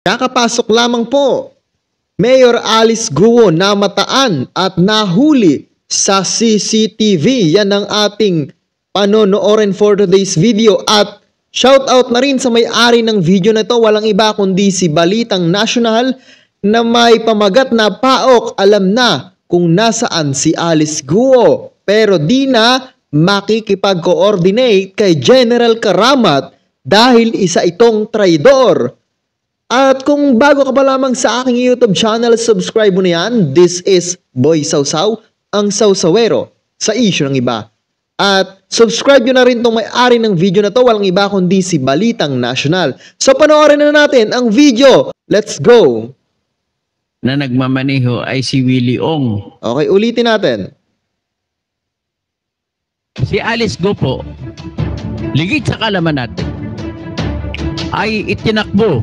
Kakapasok lamang po, Mayor Alice Guo namataan at nahuli sa CCTV. Yan ang ating panonoorin for today's video. At shoutout na rin sa may-ari ng video na ito. Walang iba kundi si Balitang National na may pamagat na paok. Alam na kung nasaan si Alice Guo. Pero di na makikipag-coordinate kay General Karamat dahil isa itong traidor. At kung bago ka pa lamang sa aking YouTube channel, subscribe mo na yan. This is Boy Sausaw, ang sausawero sa issue ng iba. At subscribe nyo na rin itong may-ari ng video na to, walang iba kundi si Balitang National. So panoorin na natin ang video. Let's go! Na nagmamaneho ay si Willie Ong. Okay, ulitin natin. Si Alice Guo po, ligid sa kalaman natin, ay itinakbo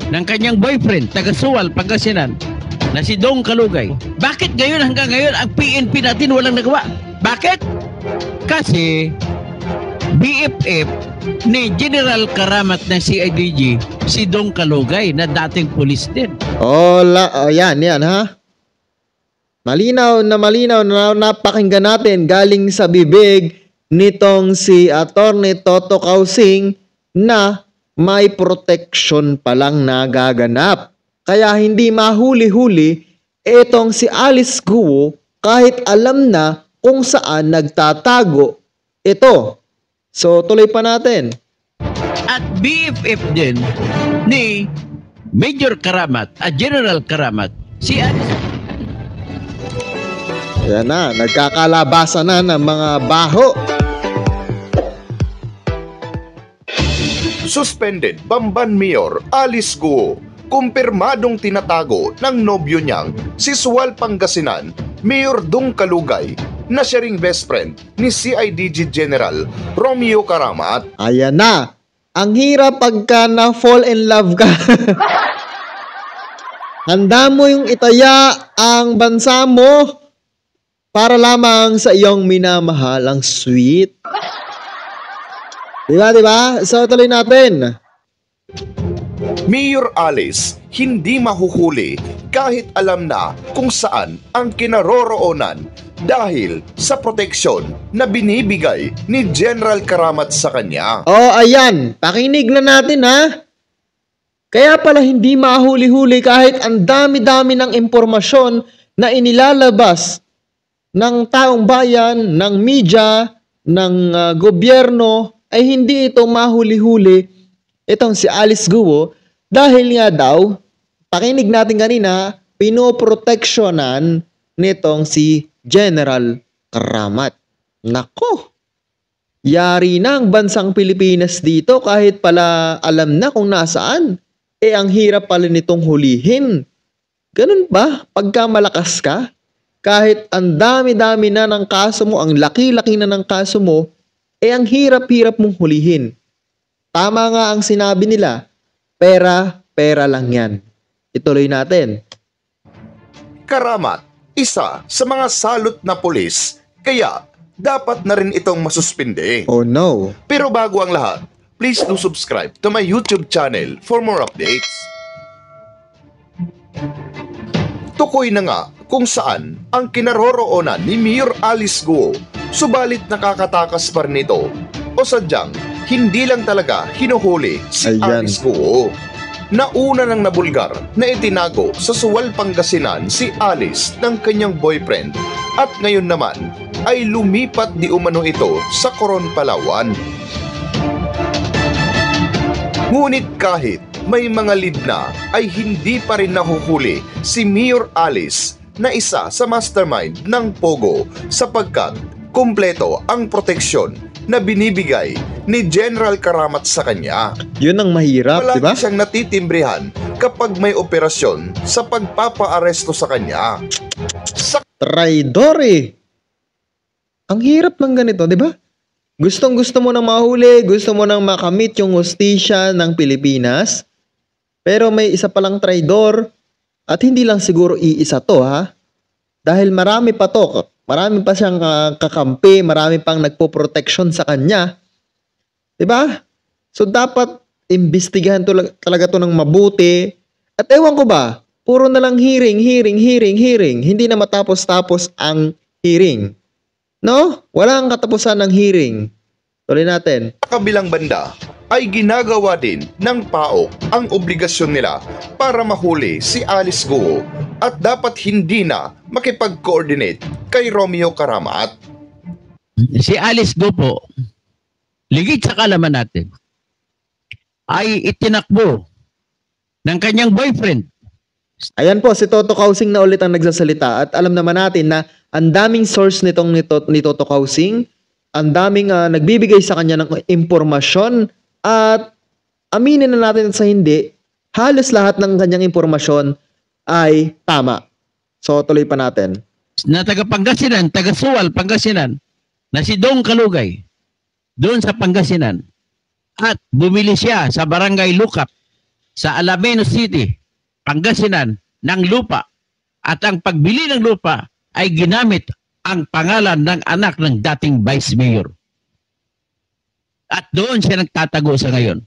ng kanyang boyfriend, taga-Sual, Pangasinan, na si Dong Kalugay. Bakit hanggang ngayon, ang PNP natin walang nagawa? Bakit? Kasi, BFF ni General Karamat ng CIDG, si Dong Kalugay, na dating pulis din. Yan ha. Malinaw na napakinggan natin galing sa bibig nitong si Attorney Toto Kausing na may protection palang nagaganap. Kaya hindi mahuli-huli itong si Alice Guo kahit alam na kung saan nagtatago ito. So tuloy pa natin. At BFF din ni Major Karamat at General Karamat, si Alice. Yan na, nagkakalabasan na ng mga baho. Suspended Bamban Mayor Alice Guo, kumpirmadong tinatago ng nobyo niyang si Sual Pangasinan, Mayor Dong Kalugay, na siya ring best friend ni CIDG General Romeo Karamat. Ayan na, ang hirap pagka na-fall in love ka. Handa mo yung itaya ang bansa mo para lamang sa iyong minamahal. Ang sweet. Diba? So, tuloy natin. Mayor Alice, hindi mahuhuli kahit alam na kung saan ang kinaroroonan dahil sa proteksyon na binibigay ni General Karamat sa kanya. Ayan. Pakinig na natin ha. Kaya pala hindi mahuli-huli kahit ang dami-dami ng impormasyon na inilalabas ng taong bayan, ng media, ng gobyerno, ay hindi ito mahuli-huli itong si Alice Guo dahil nga daw, pakinig natin kanina, pinoproteksyonan nitong si General Karamat. Nako! Yari na ang bansang Pilipinas dito kahit pala alam na kung nasaan. Ang hirap pala nitong hulihin. Ganun ba? Pagka malakas ka, kahit ang dami-dami na ng kaso mo, ang laki-laki na ng kaso mo, ang hirap-hirap mong hulihin. Tama nga ang sinabi nila, pera lang yan. Ituloy natin. Karamat, isa sa mga salot na pulis, kaya dapat na rin itong masuspinde. Oh no. Pero bago ang lahat, please do subscribe to my YouTube channel for more updates. Tukoy na nga kung saan ang kinaroroonan ni Mayor Alice Guo, subalit nakakatakas pa rin ito o sadyang hindi lang talaga hinuhuli si Alice Guo. Nauna nang nabulgar na itinago sa Sual, Pangasinan si Alice ng kanyang boyfriend at ngayon naman ay lumipat di umano ito sa Coron, Palawan. Ngunit kahit may mga lead na ay hindi pa rin nahuhuli si Mayor Alice na isa sa mastermind ng Pogo sapagkat kumpleto ang proteksyon na binibigay ni General Karamat sa kanya. Yun ang mahirap, Palagi diba? siyang natitimbrihan kapag may operasyon sa pagpapaaresto sa kanya. Traidor eh. Ang hirap ng ganito, diba? Gustong-gusto mo nang mahuli, gusto mo nang makamit yung hustisya ng Pilipinas, pero may isa palang traidor at hindi lang siguro iisa to ha. Dahil marami pa to. Marami pa siyang kakampi, marami pang nagpo-protection sa kanya. 'Di ba? So dapat imbestigahan talaga to ng mabuti. At ewan ko ba, puro na lang hearing. Hindi na matapos-tapos ang hearing. No? Walang katapusan ng hearing. Tuloy natin. Sa kabilang banda ay ginagawa din ng PAOK ang obligasyon nila para mahuli si Alice Guo at dapat hindi na makipag-coordinate kay Romeo Karamat. Si Alice Go po, ligid sa kalaman natin, ay itinakbo ng kanyang boyfriend. Ayan po, si Toto Kausing na ulit ang nagsasalita. At alam naman natin na ang daming source ni Toto Kausing, ang daming nagbibigay sa kanya ng impormasyon, at aminin na natin sa hindi, halos lahat ng kanyang impormasyon ay tama. So tuloy pa natin. Na taga Pangasinan, taga Suwal, Pangasinan, na si Dong Kalugay, doon sa Pangasinan. At bumili siya sa Barangay Lukap, sa Alaminos City, Pangasinan, ng lupa. At ang pagbili ng lupa ay ginamit ang pangalan ng anak ng dating Vice Mayor. At doon siya nagtatago sa ngayon.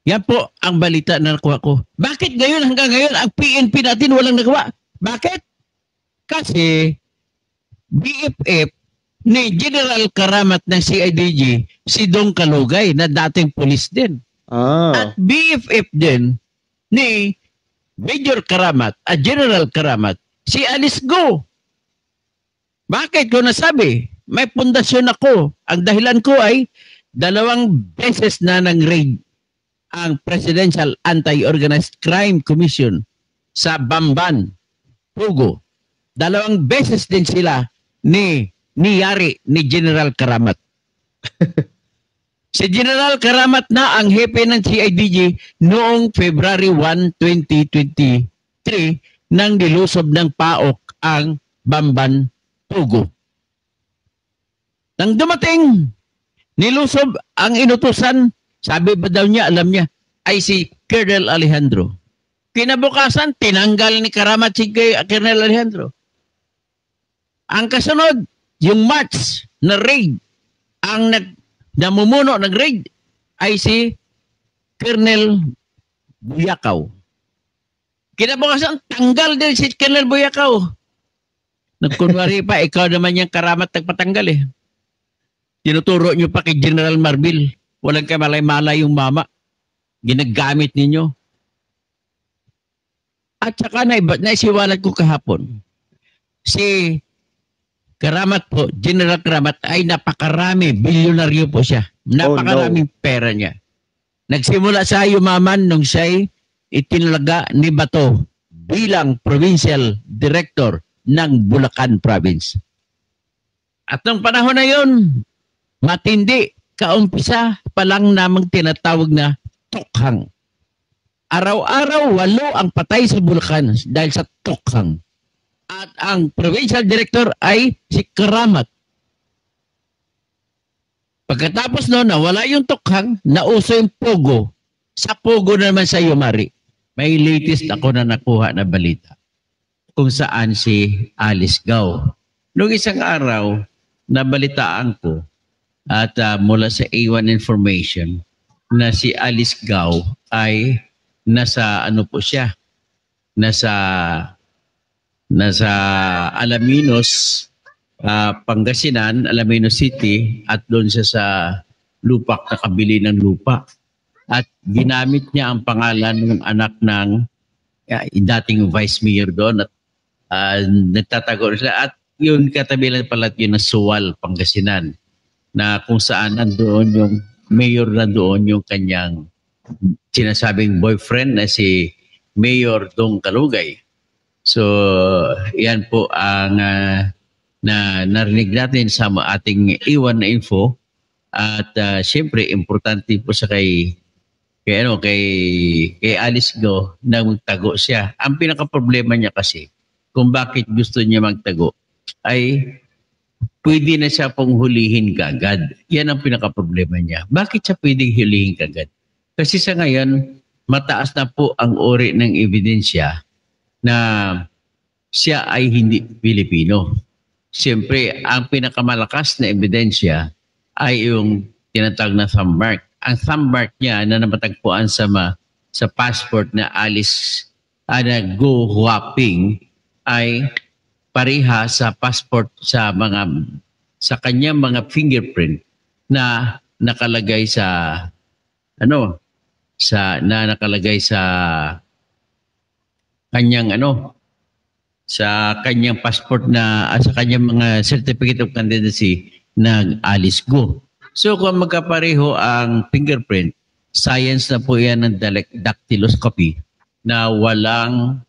Yan po ang balita na nakuha ko. Bakit hanggang ngayon, ang PNP natin walang nagawa? Bakit? Kasi BFF ni General Karamat ng CIDG, si Dong Kalugay na dating pulis din. At BFF din ni Major Karamat at General Karamat, si Alice Go. Bakit ko nasabi? May pundasyon ako. Ang dahilan ko ay 2 beses na nang-raid ang Presidential Anti-Organized Crime Commission sa Bamban, Pugo. 2 beses din sila niyari ni General Karamat. Si General Karamat na ang hepe ng CIDG noong February 1, 2023 nang nilusob ng PAOK ang Bamban, Pugo. Nang dumating, nilusob ang inutusan, sabi ba daw niya, alam niya, ay si Colonel Alejandro. Kinabukasan, tinanggal ni Karamat si Colonel Alejandro. Ang kasunod, yung March na raid, ang namumuno ng raid ay si Colonel Buyakaw. Kinabukasan, tanggal din si Colonel Buyakaw. Nagkunwari pa, ikaw naman yung Karamat nagpatanggal eh. Tinuturo nyo pa kay General Marbil. Walang kamalay-malay yung mama. Ginagamit ninyo. At saka naisiwalat ko kahapon. Si Karamat po, General Karamat, ay napakarami. Bilyonaryo po siya. Napakaraming pera niya. Nagsimula sa yumaman nung siya'y itinalaga ni Bato bilang Provincial Director ng Bulacan Province. At nung panahon na yun, matindi, kaumpisa pa lang namang tinatawag na tukhang. Araw-araw, 8 ang patay sa Bulacan dahil sa tukhang. At ang provincial director ay si Karamat. Pagkatapos noon, nawala yung tukhang, nauso yung Pogo. Sa Pogo naman sa Yumari, may latest ako na nakuha na balita kung saan si Alice Gao. Noong isang araw, nabalitaan ko at mula sa A1 information na si Alice Gao ay nasa ano po siya, nasa Alaminos, Pangasinan, Alaminos City, at doon siya sa lupak na kabili ng lupa. At ginamit niya ang pangalan ng anak ng dating vice mayor doon at nagtatago sila. At yun katabilan pala yun na Suwal, Pangasinan, na kung saan nandoon yung mayor, nandoon yung kanyang sinasabing boyfriend na si Mayor Dong Kalugay. So, yan po ang na narinig natin sa ating iwan na info. At siyempre, importante po sa kay Alice Go na magtago siya. Ang pinaka-problema niya kasi, kung bakit gusto niya magtago, ay pwede na siya pong hulihin kagad. Yan ang pinaka-problema niya. Bakit siya pwedeng hulihin kagad? Kasi sa ngayon, mataas na po ang uri ng ebidensya na siya ay hindi Pilipino. Siyempre, ang pinakamalakas na ebidensya ay yung tinatawag na thumb mark. Ang thumb mark niya na namatagpuan sa passport na Alice na Go Huaping ay pareha sa passport sa kanyang mga fingerprint na nakalagay sa kanyang sa kanyang passport sa kanyang mga certificate of candidacy ng Alice Go. So kung magkapareho ang fingerprint, science na po yan ng dactyloscopy na walang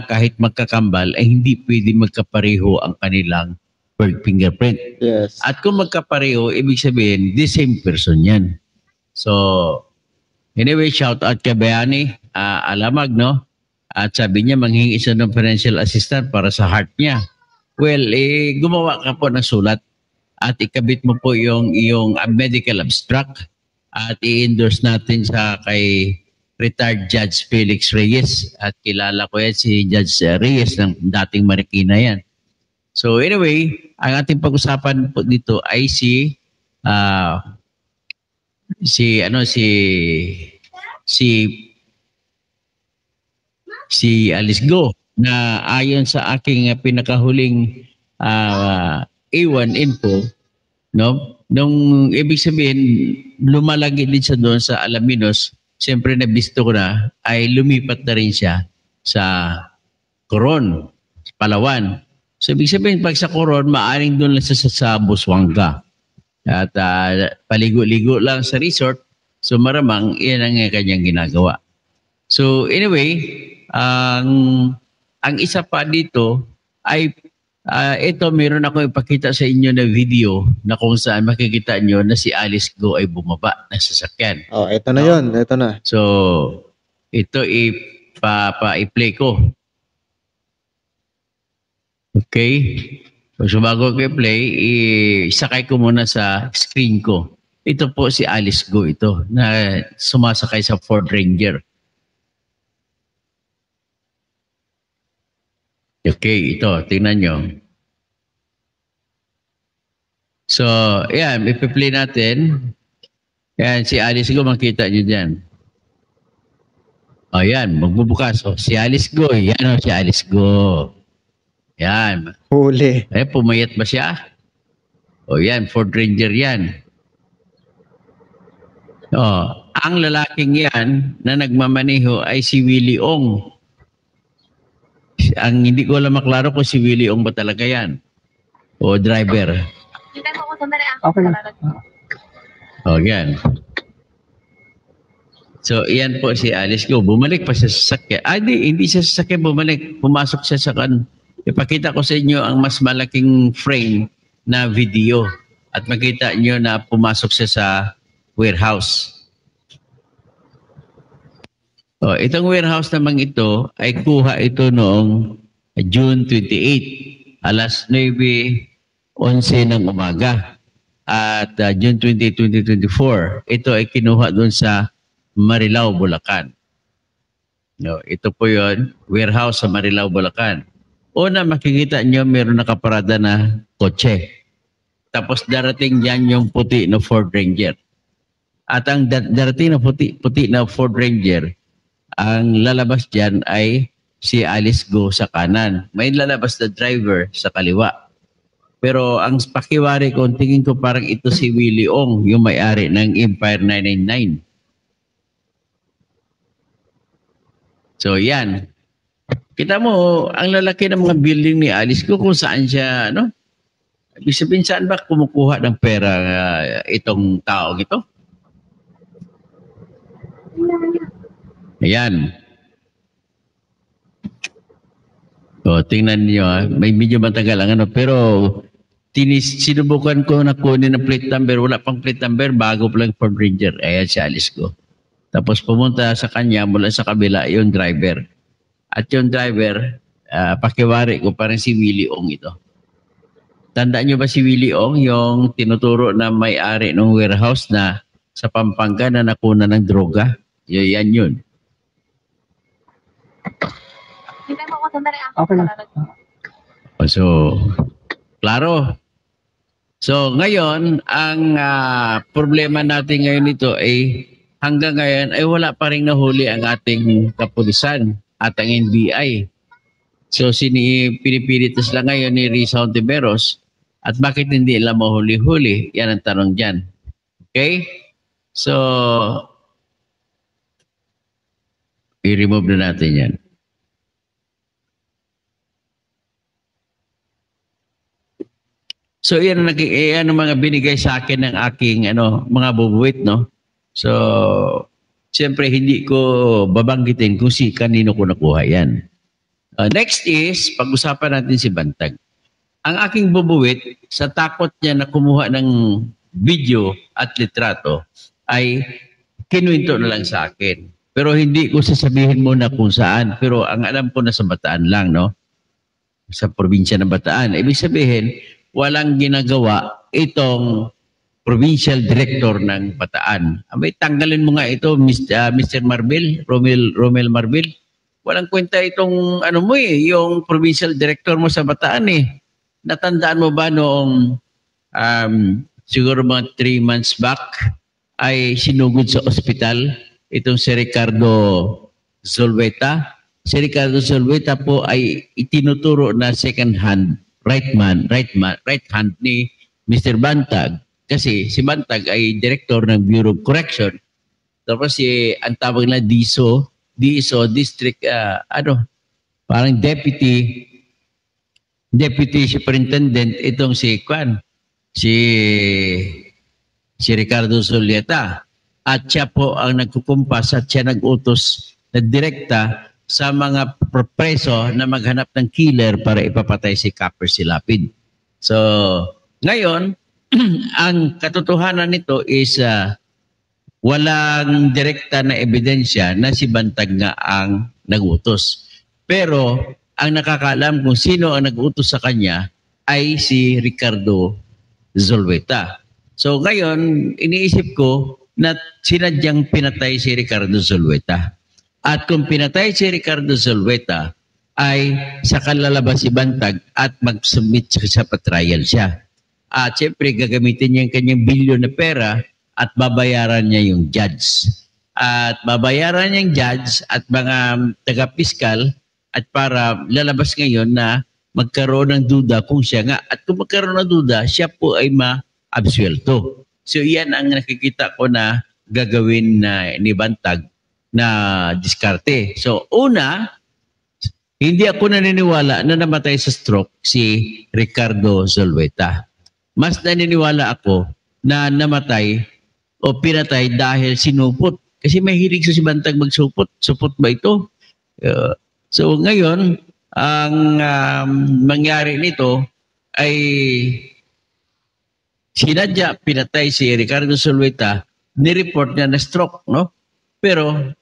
kahit magkakambal ay hindi pwede magkapareho ang kanilang fingerprint. Yes. At kung magkapareho, ibig sabihin, the same person yan. So, anyway, shout out kay Bayani, Alamag, no? At sabi niya, manghingi siya ng financial assistant para sa heart niya. Well, gumawa ka po ng sulat at ikabit mo po yung iyong medical abstract at i-endorse natin kay retired Judge Felix Reyes. At kilala ko yan si Judge Reyes ng dating Marikina yan. So anyway, ang ating pag-usapan po dito ay si Alice Go na ayon sa aking pinakahuling A1 info, no? Nung ibig sabihin lumalagi din siya doon sa Alaminos, siyempre nabisto ko na ay lumipat na rin siya sa Coron, Palawan. So ibig sabihin pag sa Coron, maaring doon lang siya sa Busuanga. At paligo-ligo lang sa resort. So maramang iyan ang kanyang ginagawa. So anyway, ang isa pa dito ay ito meron ako ipakita sa inyo na video na kung saan makikita nyo na si Alice Go ay bumaba ng sasakyan. Oh, ito na yun. Ito na. So ito i-play ko. Okay? So bago ko i-play, isakay ko muna sa screen ko. Ito po si Alice Go ito na sumasakay sa Ford Ranger. Okay, ito. Tingnan nyo. So, yan. Ipi-play natin. Yan, si Alice Go. Makita nyo dyan. O, yan. Magbubukas. O, si Alice Go. Yan o, si Alice Go. Yan. Huli. Pumayat ba siya? O, yan. Ford Ranger yan. O, ang lalaking yan na nagmamaneho ay si Willie Ong. Ang hindi ko alam maklaro kung si Willie Ong ba talaga yan o driver. Okay lang. O, yan. So, yan po si Alice Go. Bumalik pa siya sa sasakyan. Hindi siya sa sasakyan bumalik. Pumasok siya sa Ipakita ko sa inyo ang mas malaking frame na video at makita nyo na pumasok siya sa warehouse. Oh, itong warehouse naman ito ay kuha ito noong June 28, alas 9:11 ng umaga. At June 20, 2024, ito ay kinuha doon sa Marilao, Bulacan. No, ito po yon, warehouse sa Marilao, Bulacan. Una, makikita nyo meron nakaparada na kotse. Tapos darating dyan yung puti na Ford Ranger. At ang darating na puti na Ford Ranger, ang lalabas dyan ay si Alice Go sa kanan. May lalabas na driver sa kaliwa. Pero ang pakiwari ko, tingin ko parang ito si Willie Ong, yung may-ari ng Empire 999. So yan. Kita mo, ang lalaki ng mga building ni Alice Go kung saan siya, ibig sabihin saan ba kumukuha ng pera itong taong ito? Ayan. So, tingnan niyo, may medyo matagal ang pero sinubukan ko na kunin ng plate number, wala pang plate number, bago pa lang Ford Ranger. Ayan si Alice Go. Tapos pumunta sa kanya mula sa kabila yung driver. At yung driver, pakiwari ko, parang si Willie Ong ito. Tandaan niyo ba si Willie Ong, yung tinuturo na may-ari ng warehouse na sa Pampanga na nakuna ng droga? Yan yun. Okay lang. So, klaro. So ngayon, ang problema natin ngayon ito ay hanggang ngayon ay wala pa rin nahuli ang ating kapulisan at ang NBI. So pinipilitas lang ngayon ni Risa Hontiveros at bakit hindi lang mahuli-huli? Yan ang tanong dyan. Okay? So, i-remove na natin yan. So, yan ang mga binigay sa akin ng aking mga bubuwit, no? So, siyempre hindi ko babanggitin kung kanino ko nakuha yan. Next is, pag-usapan natin si Bantag. Ang aking bubuwit, sa takot niya na kumuha ng video at litrato, ay kinuwento na lang sa akin. Pero hindi ko sasabihin muna kung saan. Pero ang alam ko na sa Bataan lang, no? Sa probinsya ng Bataan. Ibig sabihin, walang ginagawa itong provincial director ng Bataan. Abay, tanggalin mo nga ito, Mr. Marbil, Romel Marbil. Walang kwenta itong yung provincial director mo sa Bataan eh. Natandaan mo ba noong siguro mga 3 months back ay sinugod sa ospital itong si Ricardo Zulueta. Si Ricardo Zulueta po ay itinuturo na second hand right hand ni Mr. Bantag kasi si Bantag ay director ng Bureau of Correction. Tapos ang tawag na DISO district parang deputy superintendent itong si Ricardo Zulueta. At siya po ang nagkukumpas at siya nag-utos na direkta sa mga preso na maghanap ng killer para ipapatay si Copper Silapid. So, ngayon, ang katotohanan nito is walang direkta na ebidensya na si Bantag nga ang nag-utos. Pero, ang nakakaalam kung sino ang nag-utos sa kanya ay si Ricardo Zulueta. So, ngayon, iniisip ko na sinadyang pinatay si Ricardo Zulueta. At kung pinatay si Ricardo Zulueta, ay saka lalabas si Bantag at mag-submit sa patrial siya. At siyempre, gagamitin niya yung kanyang bilyon na pera at babayaran niya yung judge. At babayaran niya yung judge at mga taga-piskal at para lalabas ngayon na magkaroon ng duda kung siya nga. At kung magkaroon ng duda, siya po ay ma-absuelto. So yan ang nakikita ko na gagawin ni Bantag na diskarte. So una, hindi ako naniniwala na namatay sa stroke si Ricardo Zulueta. Mas naniniwala ako na namatay o pinatay dahil sinupot. Kasi may hilig si Bantag magsupot. Supot ba ito? So ngayon, ang mangyari nito ay sinadya pinatay si Ricardo Zulueta, ni-report niya na stroke, no? Pero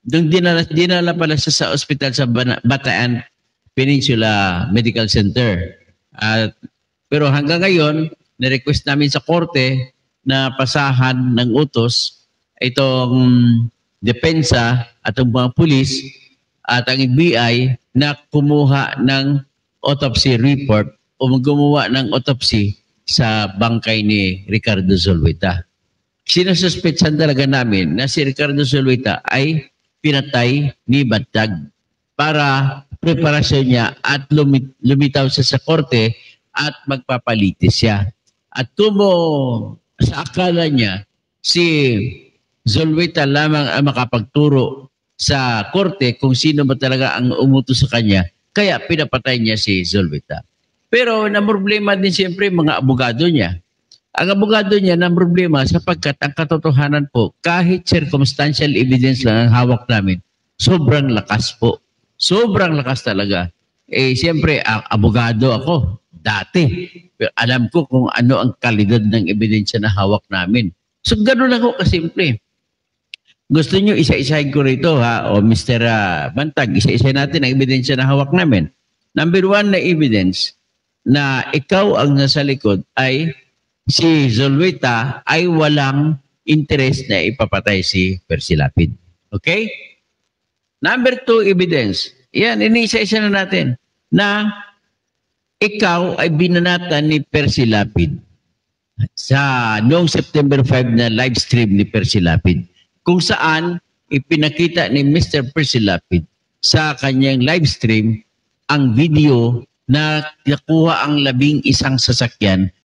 nung dinala pala siya sa ospital sa Bataan Peninsula Medical Center. Pero hanggang ngayon, na-request namin sa korte na pasahan ng utos itong depensa at ang mga pulis at ang FBI na kumuha ng autopsy report o gumawa ng autopsy sa bangkay ni Ricardo Zulueta. Sinususpetsan talaga namin na si Ricardo Zulueta ay pinatay ni Bantag para preparasyon niya at lumitaw siya sa korte at magpapalitis siya. At kumo sa akala niya si Zulueta lamang ang makapagturo sa korte kung sino ba talaga ang umutos sa kanya, kaya pinapatay niya si Zulueta. Pero na problema din siyempre mga abogado niya. Ang abogado niya na problema sapagkat ang katotohanan po, kahit circumstantial evidence lang ang hawak namin, sobrang lakas po. Sobrang lakas talaga. Siyempre, abogado ako dati. Pero alam ko kung ano ang kalidad ng ebidensya na hawak namin. So, gano'n ako kasimple. Gusto nyo isa-isahin ko rito, ha? O Mr. Bantag, isa-isahin natin ang ebidensya na hawak namin. Number 1 na evidence na ikaw ang nasa likod ay si Zulueta ay walang interest na ipapatay si Persilapid. Okay? Number 2 evidence. Yan, iniisa-isa na natin na ikaw ay binanatan ni Persilapid sa noong September 5 na live stream ni Percy Lapid, kung saan ipinakita ni Mr. Percy Lapid sa kanyang live stream ang video na nakuha ang 11 sasakyan